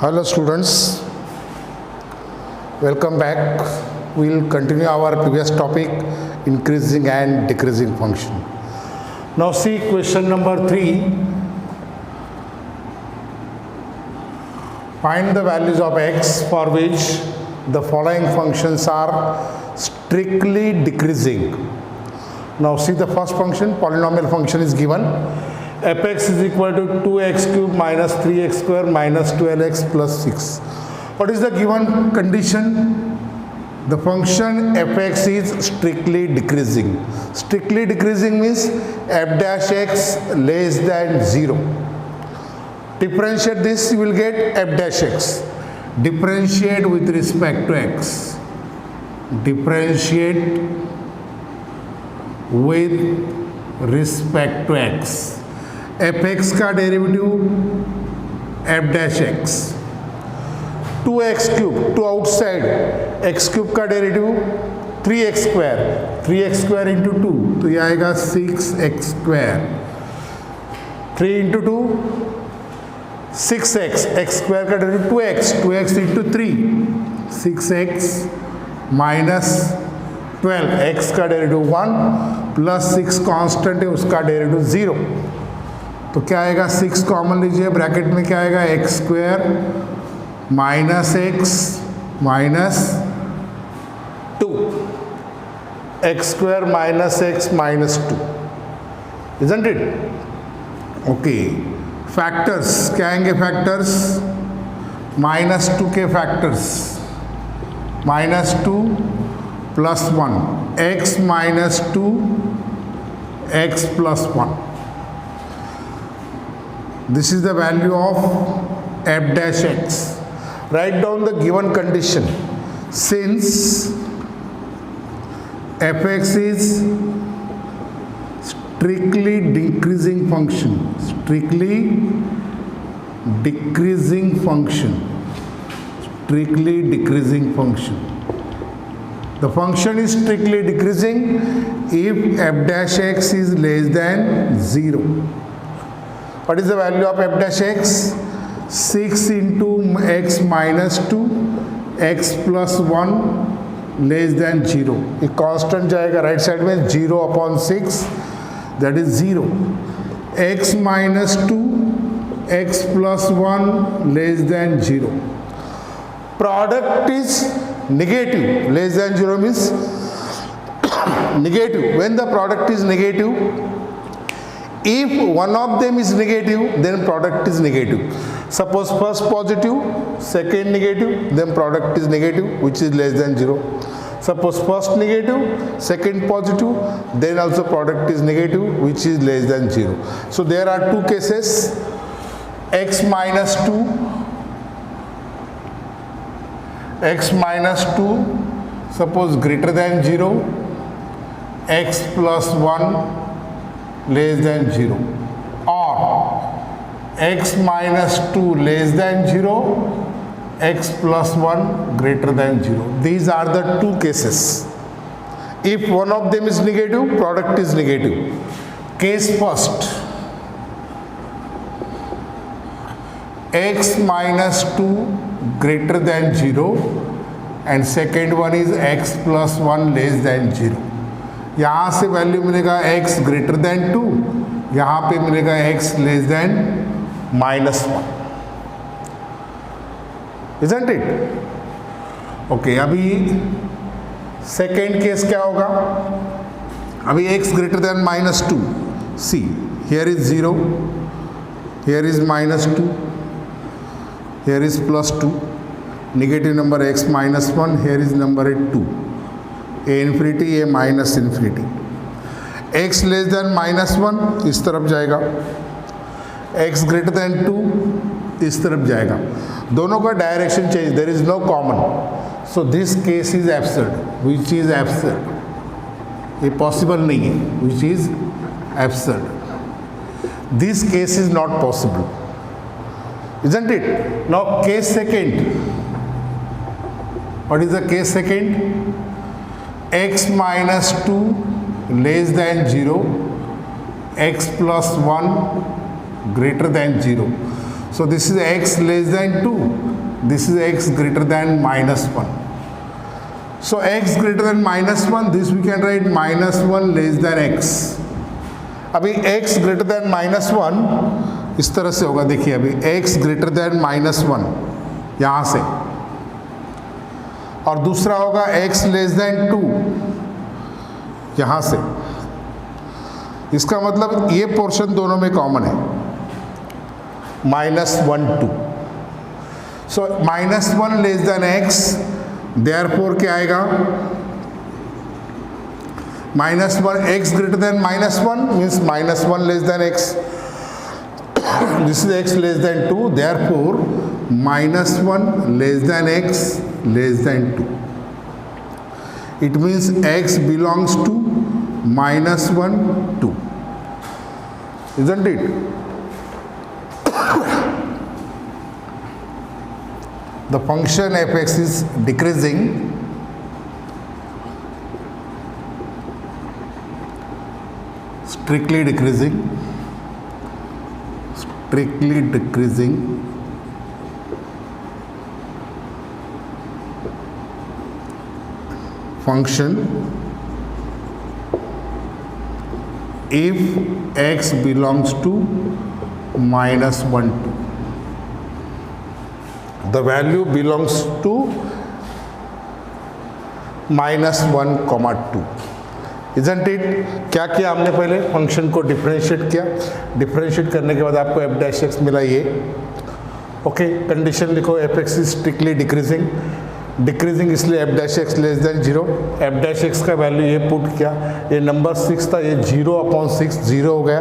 Hello students, welcome back. We will continue our previous topic, increasing and decreasing function. Now see question number 3. Find the values of x for which the following functions are strictly decreasing. Now see the first function, polynomial function is given. Fx is equal to 2x cube minus 3x square minus 12x plus 6. What is the given condition? The function fx is strictly decreasing. Strictly decreasing means f dash x less than 0. Differentiate this, you will get f dash x. Differentiate with respect to x. Differentiate with respect to x. fx का derivative f dash x, 2x cube, 2 outside, x cube का derivative 3x square, 3x square into 2 तो ये आएगा 6x square, 3 into 2 6x, x square का derivative 2x, 2x into 3 6x minus 12, x का derivative 1 plus 6 constant है उसका derivative 0. तो क्या आएगा, 6 कॉमन लीजिए, ब्रैकेट में क्या आएगा, x square minus x minus 2, x square minus x minus 2, isn't it? Okay, factors क्या आएंगे, फैक्टर्स माइनस 2 के factors, minus 2 plus 1, x minus 2 x plus 1. This is the value of f dash x. Write down the given condition. Since fx is strictly decreasing function, strictly decreasing function, strictly decreasing function. The function is strictly decreasing if f dash x is less than 0. What is the value of f dash x? 6 into x minus 2 x plus 1 less than 0. ये constant जाएगा right side में, 0 upon 6 that is 0. x minus 2 x plus 1 less than 0. Product is negative. Less than 0 means negative. When the product is negative, if one of them is negative, then product is negative. Suppose first positive, second negative, then product is negative, which is less than 0. Suppose first negative, second positive, then also product is negative, which is less than 0. So there are two cases, x minus 2, x minus 2, suppose greater than 0, x plus 1 less than 0, or x minus 2 less than 0, x plus 1 greater than 0. These are the two cases. If one of them is negative, product is negative. Case first, x minus 2 greater than 0 and second one is x plus 1 less than 0. यहाँ से value मिलेगा x greater than 2, यहाँ पे मिलेगा x less than minus 1, isn't it? Okay, अभी second case क्या होगा? अभी x greater than minus 2, see here is 0, here is minus 2, here is plus 2, negative number x minus 1, here is number 2, A infinity, A minus infinity. x less than minus 1 इस तरफ जाएगा, x greater than 2 इस तरफ जाएगा. दोनों का direction change, there is no common. So this case is absurd, which is absurd. ये possible नहीं है, which is absurd. This case is not possible, isn't it? Now case second. What is the case second? x minus 2 less than 0, x plus 1 greater than 0. So this is x less than 2. This is x greater than minus 1. So x greater than minus 1, this we can write minus 1 less than x. अभी x greater than minus 1 इस तरह से होगा, देखिए अभी x greater than minus 1 यहाँ से, और दूसरा होगा x less than 2 यहाँ से। इसका मतलब ये पोर्शन दोनों में कॉमन है, minus 1 2। So minus 1 less than x, therefore क्या आएगा, minus 1 x greater than minus 1 means minus 1 less than x, this is x less than 2, therefore minus 1 less than x less than 2। It means x belongs to minus 1 2, isn't it? The function fx is decreasing strictly decreasing function if x belongs to minus 1 2. The value belongs to minus 1 comma 2. Isn't it? क्या किया हमने, पहले function को differentiate किया, differentiate करने के बाद आपको एफ डैश एक्स मिला ये। ओके, कंडीशन लिखो, f x is strictly decreasing, decreasing इसलिए f dash x less than 0। F dash x का वैल्यू ये पुट किया, ये नंबर 6 था, ये 0/6 0 हो गया।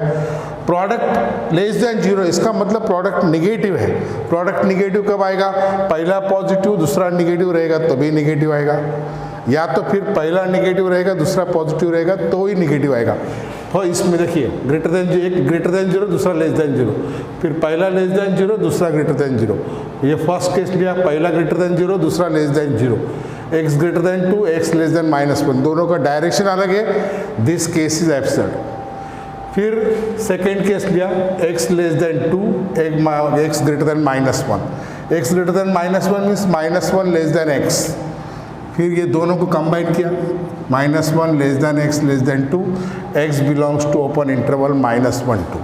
प्रोडक्ट लेस देन 0, इसका मतलब प्रोडक्ट निगेटिव है। प्रोडक्ट निगेटिव कब आएगा, पहला पॉजिटिव दूसरा निगेटिव रहेगा तभी निगेटिव आएगा, या तो फिर पहला निगेटिव रहेगा दूसरा पॉजिटिव रहेगा तो ही निगेटिव आएगा। तो इसमें देखिए ग्रेटर देन, एक ग्रेटर देन 0 दूसरा लेस देन 0, फिर पहला लेस देन 0 दूसरा ग्रेटर देन 0। ये फर्स्ट केस लिया, पहला ग्रेटर देन 0 दूसरा less than 0, x greater than 2 x less than minus 1, दोनों का डायरेक्शन अलग है, दिस केस इज एब्सर्ड। फिर सेकेंड केस लिया, x less than 2 x greater than minus 1, x greater than minus 1 means minus 1 less than x। फिर ये दोनों को कंबाइन किया, minus 1 less than x less than 2, x belongs to open interval minus 1 2।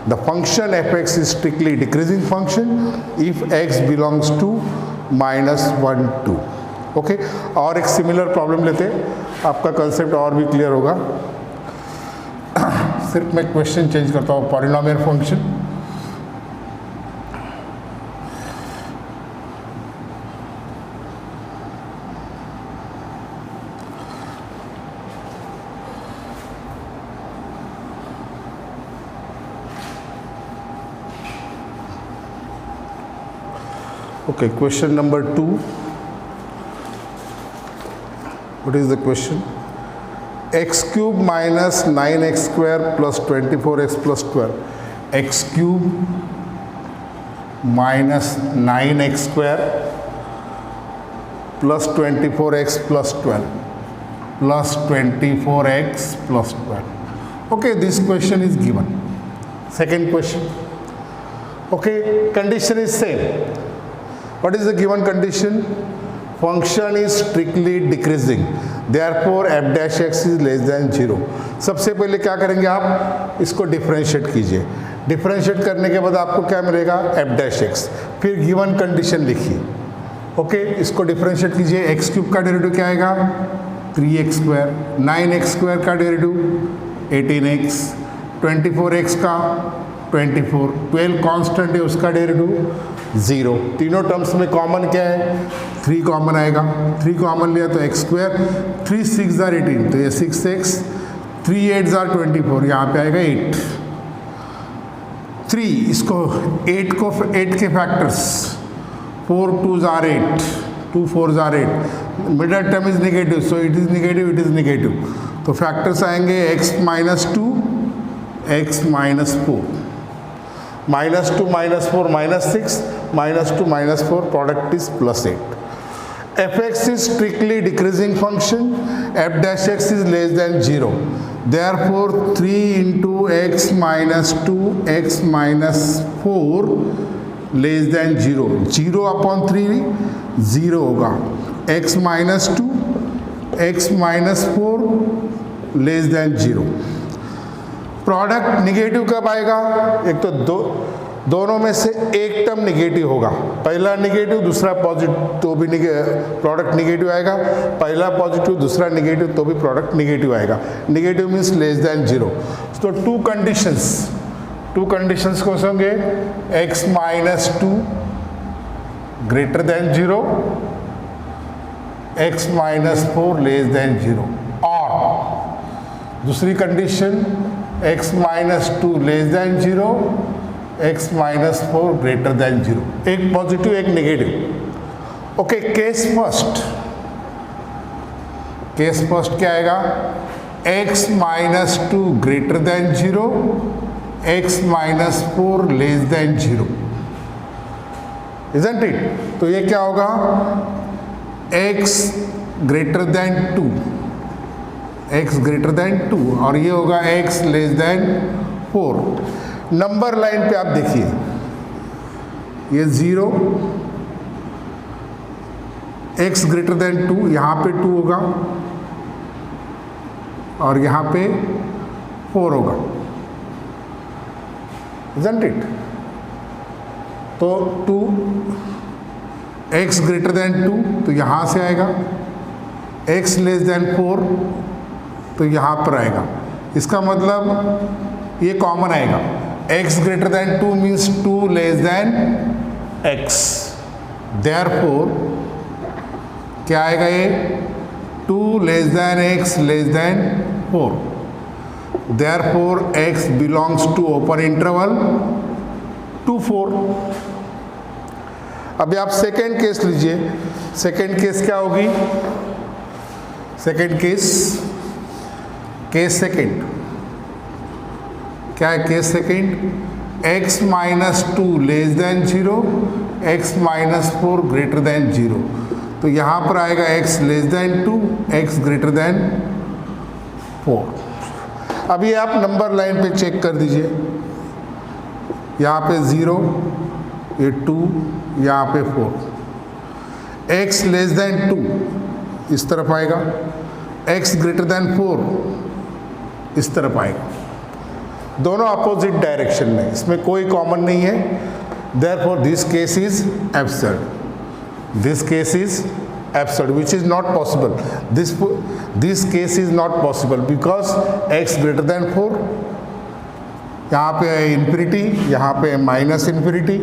The function f x is strictly decreasing function if x belongs to minus 1 2। Okay, और एक similar problem लेते हैं, आपका कंसेप्ट और भी क्लियर होगा। सिर्फ मैं क्वेश्चन चेंज करता हूँ, polynomial function. Okay, question number 2. What is the question? X cube minus 9x square plus 24x plus 12. X cube minus 9x square plus 24x plus 12 plus 24x plus 12. Okay, this question is given. Second question. Okay, condition is same. What is the given condition? Function is strictly decreasing, therefore f dash x is less than 0. सबसे पहले क्या करेंगे आप, इसको differentiate कीजिए, differentiate करने के बाद आपको क्या मिलेगा, f डैश एक्स। फिर गिवन कंडीशन लिखिए। ओके, इसको डिफरेंशिएट कीजिए, एक्स क्यूब का डेरिवेटिव क्या आएगा, 3x स्क्वायर, 9x स्क्वायर का डेरिवेटिव 18x, 24x का 24, 12 कांस्टेंट है उसका डेरिवेटिव 0। तीनों टर्म्स में कॉमन क्या है, 3 कॉमन आएगा, 3 कॉमन लिया तो एक्स स्क्वायर, 3 6 जार 18 तो ये 6x, 3 8 जार 24, यहाँ पे आएगा 8। 3 इसको 8 को 8 के factors, 4 2 jar 8, 2 4 jar 8, middle term is negative, so it is negative, तो फैक्टर्स आएंगे x minus 2, x minus 4, minus 2 minus 4 minus 6, minus 2 minus 4, product is plus 8. fx is strictly decreasing function, f dash x is less than 0. Therefore 3 into x minus 2 x minus 4 less than 0, 0/3 0 होगा, x minus 2, x minus 4 less than 0। Product negative कब आएगा? एक तो दोनों में से एक term negative होगा, पहला निगेटिव दूसरा पॉजिटिव तो भी प्रोडक्ट निगेटिव आएगा, पहला पॉजिटिव दूसरा निगेटिव तो भी प्रोडक्ट निगेटिव आएगा। Negative means less than 0। तो टू कंडीशंस कौन से होंगे? x minus 2 greater than 0, x minus 4 less than 0, और दूसरी condition x minus 2 less than 0, x minus 4 greater than 0। एक पॉजिटिव एक नेगेटिव। ओके, केस फर्स्ट क्या आएगा? x minus 2 greater than 0, x minus 4 less than 0, isn't it? तो ये क्या होगा? x greater than 2, x greater than 2, और ये होगा x less than 4। Number line पे आप देखिए, ये 0, x ग्रेटर देन 2, यहाँ पे 2 होगा और यहाँ पे 4 होगा, isn't it? तो 2x ग्रेटर देन 2 तो यहाँ से आएगा, x लेस देन 4 तो यहाँ पर आएगा। इसका मतलब ये कॉमन आएगा, x greater than 2 means 2 less than x, therefore क्या आएगा? ये 2 less than x less than 4, therefore x belongs to open interval 2 4। अभी आप सेकेंड केस लीजिए। सेकेंड केस क्या होगी? सेकेंड केस सेकेंड क्या है? Case second x minus 2 less than 0, x minus 4 greater than 0। तो यहाँ पर आएगा x less than 2, x greater then 4। अभी आप नंबर लाइन पे चेक कर दीजिए, यहाँ पे 0, ये 2, यहाँ पे 4। x लेस देन 2 इस तरफ आएगा, x ग्रेटर देन 4 इस तरफ आएगा, दोनों अपोजिट डायरेक्शन में, इसमें कोई कॉमन नहीं है। Therefore this case is absurd, this case is absurd, which is not possible. This case is not possible because x greater than 4, यहाँ पे है इंफिनिटी, यहाँ पे है minus infinity.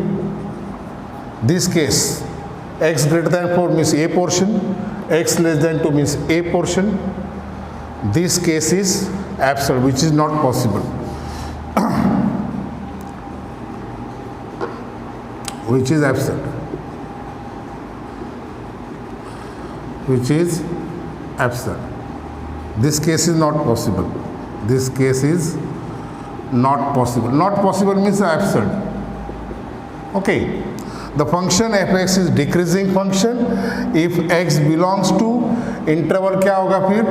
This case x greater than 4 means a portion, x less than 2 means a portion. This case is absurd, which is not possible. Which is absurd. Which is absurd. This case is not possible. This case is not possible. Not possible means absurd. Okay. The function f(x) is decreasing function if x belongs to interval क्या होगा फिर?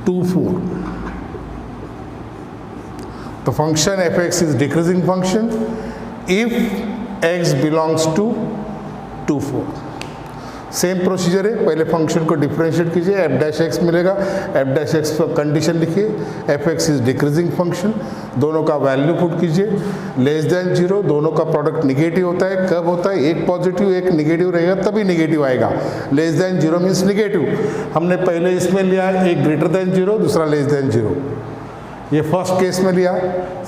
2 4. The function f(x) is decreasing function if x belongs to 2 4. Same procedure है, पहले function को differentiate कीजिए, F dash x मिलेगा, F dash x पर condition लिखिए, F x is decreasing function, दोनों का वैल्यू पुट कीजिए, लेस देन 0, दोनों का प्रोडक्ट निगेटिव होता है। कब होता है? एक पॉजिटिव एक निगेटिव रहेगा तभी निगेटिव आएगा। Less than 0 means negative. हमने पहले इसमें लिया एक ग्रेटर देन 0, दूसरा लेस देन 0, ये फर्स्ट केस में लिया।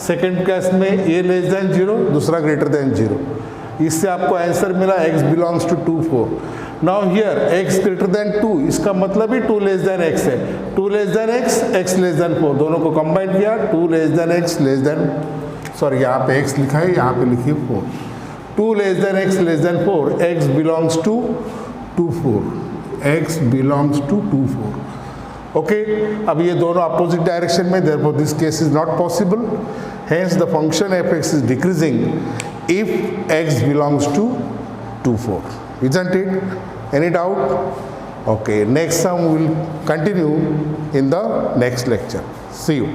सेकेंड केस में ये लेस देन 0, दूसरा ग्रेटर देन 0। इससे आपको आंसर मिला x belongs to 2 4। Now here x greater than 2, इसका मतलब ही 2 लेस देन x है। 2 less than x, x less than 4, दोनों को कंबाइन किया, 2 less than x less then, sorry यहाँ पे x लिखा है, यहाँ पे लिखिए 4। 2 less than x less than 4, x belongs to 2 4, x belongs to 2 4। Okay, अब ये दोनों अपोजिट डायरेक्शन में, therefore this case is not possible. Hence the function f(x) is decreasing if x belongs to 2 4. Isn't it? Any doubt? Okay, next time we will continue in the next lecture. See you.